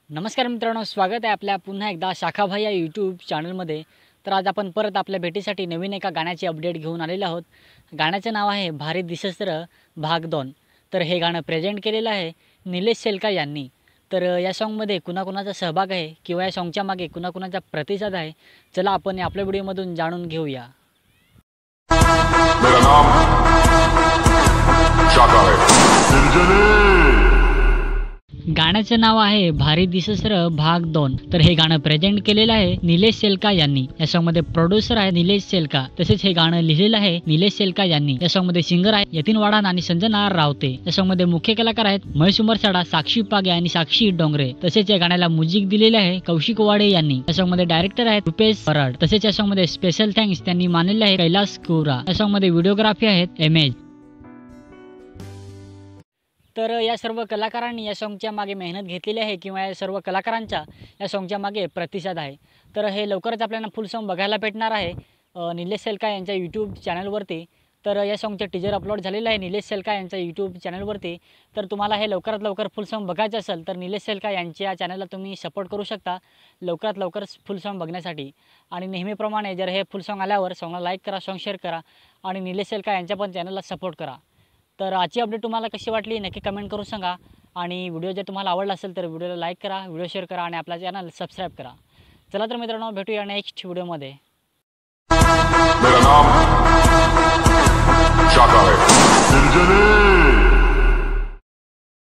नमस्कार मित्रांनो, स्वागत आहे आपल्या पुन्हा एकदा शाखाभाई या यूट्यूब चॅनलमध्ये। तर आज आपण परत आपल्या भेटीसाठी नवीन एका गाण्याची अपडेट घेऊन आलेलो आहोत। गाण्याचं नाव आहे भारी दिसस र भाग 2। तर हे गाणं प्रेझेंट केलेलं आहे निलेश सेलका यांनी। तर या सॉन्गमध्ये कुणाकुणाचा सहभाग आहे किंवा या सॉन्गच्या मागे कुणाकुणाचा प्रतिसाद आहे, चला आपण आपल्या व्हिडिओमधून जाणून घेऊया। मेरा नाम शाखा है। गाण्याचं नाव आहे भारी दिसस र भाग 2। तर हे गाणं प्रेझेंट केलेलं आहे निलेश सेलका यांनी। या सॉन्ग मध्ये प्रोड्युसर आहे निलेश सेलका, तसेच हे गाणं लिहिलेलं आहे निलेश सेलका यांनी। या सॉन्ग मध्ये सिंगर आहे यतीन वाडान आणि संजना रावते। या सॉन्ग मध्ये मुख्य कलाकार आहेत महेश उमरसाडा, साक्षी पागे आणि साक्षी डोंगरे। तसेच या गाण्याला म्युझिक दिलेले आहे कौशिक वाडे यांनी। या सॉन्ग मध्ये डायरेक्टर आहेत रुपेश परड। तसेच या सॉन्ग मध्ये स्पेशल थँक्स त्यांनी मानलेले आहे कैलास कोरा। या सॉन्ग मध्ये व्हिडिओग्राफी आहेत एमएज। तर या सर्व कलाकारांनी या सॉन्गच्या मागे मेहनत घेतलेली आहे किंवा या सर्व कलाकारांचा या सॉन्गच्या मागे प्रतिसाद आहे। तर हे लवकरच आपल्याला फुल सॉन्ग बघायला भेटणार आहे निलेश सेलका यांच्या यूट्यूब चॅनलवरती। तर या सॉन्गचं टीजर अपलोड झालेलं आहे निलेश सेलका यांच्या यूट्यूब चॅनलवरती। तर तुम्हाला हे लवकरात लवकर फुल सॉन्ग बघायचं असेल तर निलेश सेलका यांच्या चॅनलला तुम्ही सपोर्ट करू शकता लवकरात लवकर फुल सॉन्ग बघण्यासाठी। आणि नेहमीप्रमाणे जर हे फुल सॉन्ग आल्यावर सॉन्गला लाईक करा, सॉन्ग शेअर करा आणि निलेश सेलका यांच्या पण चॅनलला सपोर्ट करा। तर आजची अपडेट तुम्हाला कशी वाटली नक्की कमेंट करून सांगा। आणि व्हिडिओ जर तुम्हाला आवडला असेल तर व्हिडिओला लाईक करा, व्हिडिओ शेअर करा आणि आपल्या चॅनल सबस्क्राईब करा। चला तर मित्रांनो, भेटूया नेक्स्ट व्हिडिओमध्ये। मेरा नाम शाखा है।